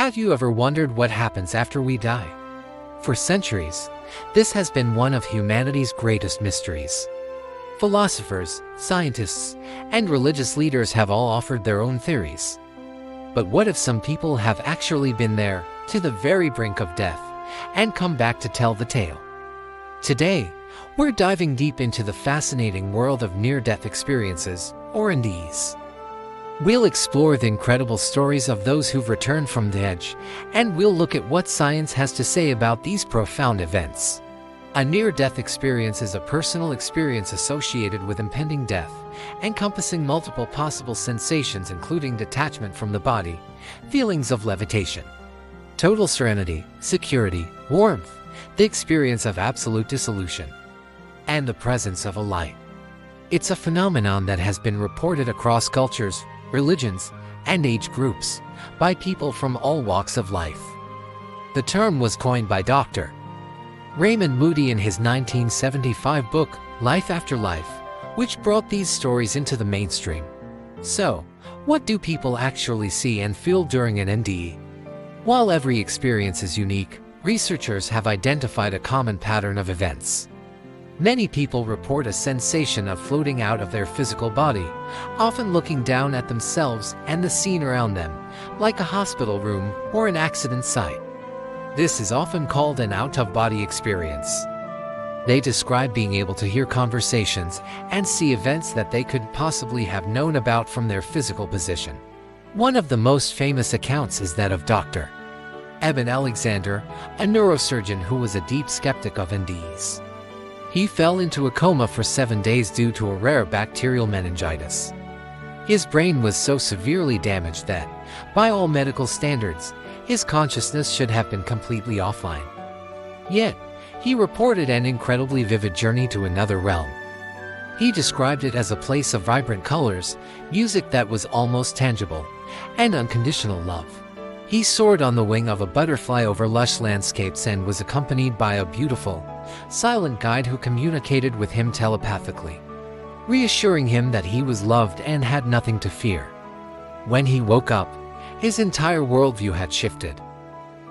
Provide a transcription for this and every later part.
Have you ever wondered what happens after we die? For centuries, this has been one of humanity's greatest mysteries. Philosophers, scientists, and religious leaders have all offered their own theories. But what if some people have actually been there, to the very brink of death, and come back to tell the tale? Today, we're diving deep into the fascinating world of near-death experiences, or NDEs. We'll explore the incredible stories of those who've returned from the edge, and we'll look at what science has to say about these profound events. A near-death experience is a personal experience associated with impending death, encompassing multiple possible sensations including detachment from the body, feelings of levitation, total serenity, security, warmth, the experience of absolute dissolution, and the presence of a light. It's a phenomenon that has been reported across cultures, religions, and age groups by people from all walks of life. The term was coined by Dr. Raymond Moody in his 1975 book, Life After Life, which brought these stories into the mainstream. So, what do people actually see and feel during an NDE? While every experience is unique, researchers have identified a common pattern of events. Many people report a sensation of floating out of their physical body, often looking down at themselves and the scene around them, like a hospital room or an accident site. This is often called an out-of-body experience. They describe being able to hear conversations and see events that they could possibly have known about from their physical position. One of the most famous accounts is that of Dr. Eben Alexander, a neurosurgeon who was a deep skeptic of NDEs. He fell into a coma for 7 days due to a rare bacterial meningitis. His brain was so severely damaged that, by all medical standards, his consciousness should have been completely offline. Yet, he reported an incredibly vivid journey to another realm. He described it as a place of vibrant colors, music that was almost tangible, and unconditional love. He soared on the wing of a butterfly over lush landscapes and was accompanied by a beautiful, silent guide who communicated with him telepathically, reassuring him that he was loved and had nothing to fear. When he woke up, his entire worldview had shifted.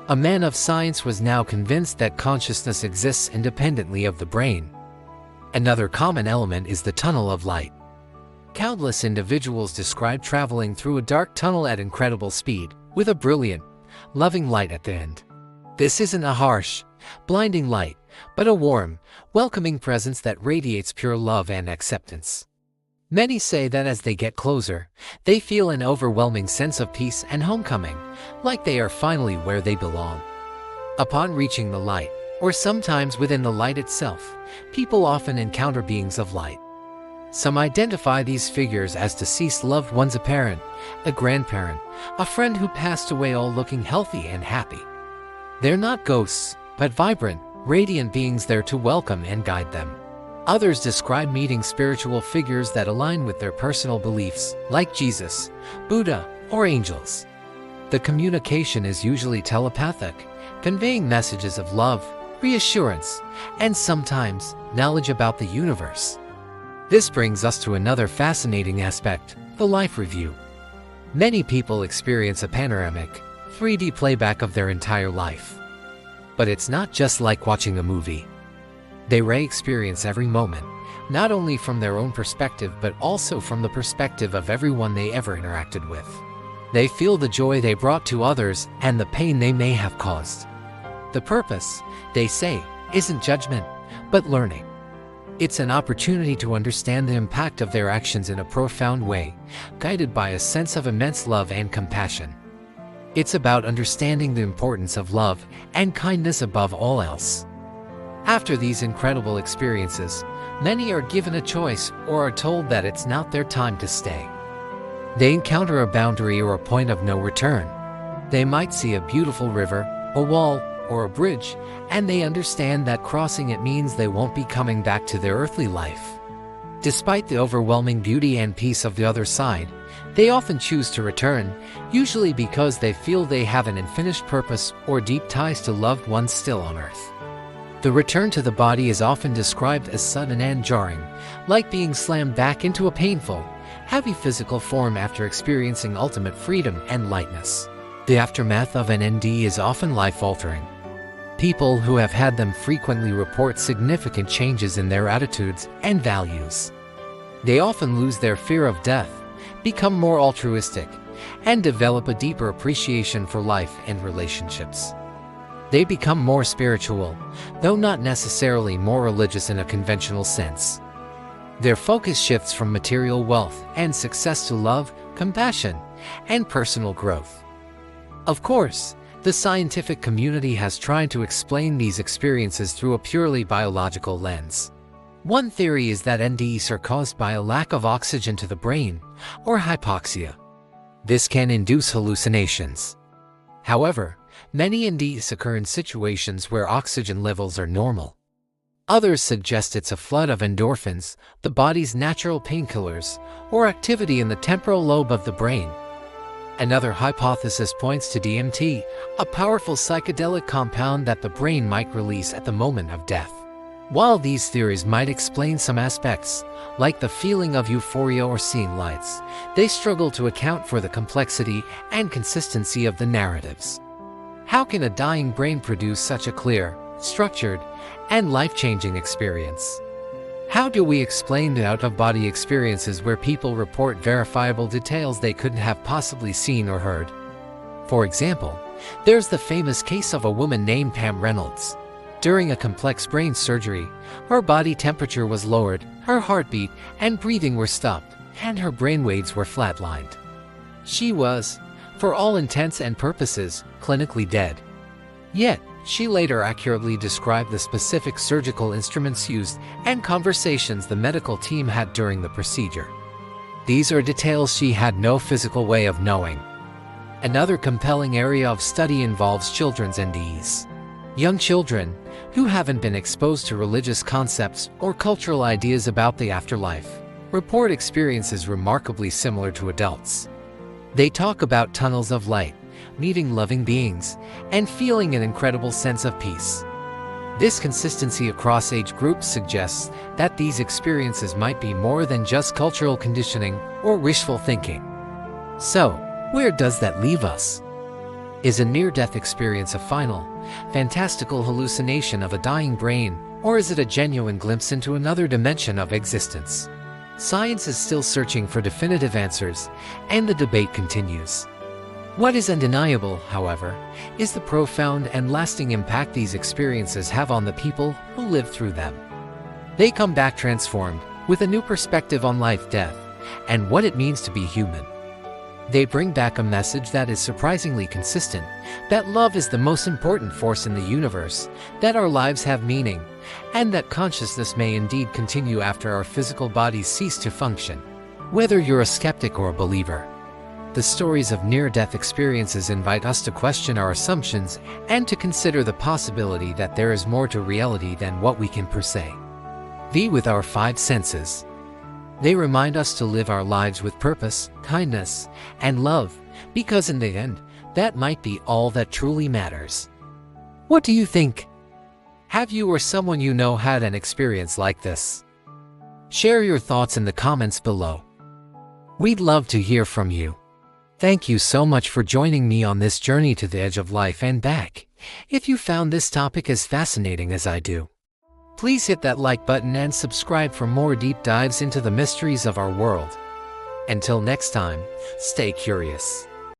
A man of science was now convinced that consciousness exists independently of the brain. Another common element is the tunnel of light. Countless individuals describe traveling through a dark tunnel at incredible speed, with a brilliant, loving light at the end. This isn't a harsh, blinding light, but a warm, welcoming presence that radiates pure love and acceptance. Many say that as they get closer, they feel an overwhelming sense of peace and homecoming, like they are finally where they belong. Upon reaching the light, or sometimes within the light itself, people often encounter beings of light. Some identify these figures as deceased loved ones, a parent, a grandparent, a friend who passed away, all looking healthy and happy. They're not ghosts, but vibrant, radiant beings there to welcome and guide them. Others describe meeting spiritual figures that align with their personal beliefs, like Jesus, Buddha, or angels. The communication is usually telepathic, conveying messages of love, reassurance, and sometimes knowledge about the universe. This brings us to another fascinating aspect, the life review. Many people experience a panoramic, 3D playback of their entire life. But it's not just like watching a movie. They re-experience every moment, not only from their own perspective but also from the perspective of everyone they ever interacted with. They feel the joy they brought to others and the pain they may have caused. The purpose, they say, isn't judgment, but learning. It's an opportunity to understand the impact of their actions in a profound way, guided by a sense of immense love and compassion. It's about understanding the importance of love and kindness above all else. After these incredible experiences, many are given a choice or are told that it's not their time to stay. They encounter a boundary or a point of no return. They might see a beautiful river, a wall, or a bridge, and they understand that crossing it means they won't be coming back to their earthly life. Despite the overwhelming beauty and peace of the other side, they often choose to return, usually because they feel they have an unfinished purpose or deep ties to loved ones still on earth. The return to the body is often described as sudden and jarring, like being slammed back into a painful, heavy physical form after experiencing ultimate freedom and lightness. The aftermath of an ND is often life-altering. People who have had them frequently report significant changes in their attitudes and values. They often lose their fear of death, become more altruistic, and develop a deeper appreciation for life and relationships. They become more spiritual, though not necessarily more religious in a conventional sense. Their focus shifts from material wealth and success to love, compassion, and personal growth. Of course, the scientific community has tried to explain these experiences through a purely biological lens. One theory is that NDEs are caused by a lack of oxygen to the brain, or hypoxia. This can induce hallucinations. However, many NDEs occur in situations where oxygen levels are normal. Others suggest it's a flood of endorphins, the body's natural painkillers, or activity in the temporal lobe of the brain. Another hypothesis points to DMT, a powerful psychedelic compound that the brain might release at the moment of death. While these theories might explain some aspects, like the feeling of euphoria or seeing lights, they struggle to account for the complexity and consistency of the narratives. How can a dying brain produce such a clear, structured, and life-changing experience? How do we explain the out-of-body experiences where people report verifiable details they couldn't have possibly seen or heard? For example, there's the famous case of a woman named Pam Reynolds. During a complex brain surgery, her body temperature was lowered, her heartbeat and breathing were stopped, and her brainwaves were flatlined. She was, for all intents and purposes, clinically dead. Yet, she later accurately described the specific surgical instruments used and conversations the medical team had during the procedure. These are details she had no physical way of knowing. Another compelling area of study involves children's NDEs. Young children, who haven't been exposed to religious concepts or cultural ideas about the afterlife, report experiences remarkably similar to adults. They talk about tunnels of light, meeting loving beings, and feeling an incredible sense of peace. This consistency across age groups suggests that these experiences might be more than just cultural conditioning or wishful thinking. So, where does that leave us? Is a near-death experience a final, fantastical hallucination of a dying brain, or is it a genuine glimpse into another dimension of existence? Science is still searching for definitive answers, and the debate continues. What is undeniable, however, is the profound and lasting impact these experiences have on the people who live through them. They come back transformed, with a new perspective on life, death, and what it means to be human. They bring back a message that is surprisingly consistent, that love is the most important force in the universe, that our lives have meaning, and that consciousness may indeed continue after our physical bodies cease to function. Whether you're a skeptic or a believer, the stories of near-death experiences invite us to question our assumptions and to consider the possibility that there is more to reality than what we can perceive. With our five senses, they remind us to live our lives with purpose, kindness, and love, because in the end, that might be all that truly matters. What do you think? Have you or someone you know had an experience like this? Share your thoughts in the comments below. We'd love to hear from you. Thank you so much for joining me on this journey to the edge of life and back. If you found this topic as fascinating as I do, please hit that like button and subscribe for more deep dives into the mysteries of our world. Until next time, stay curious.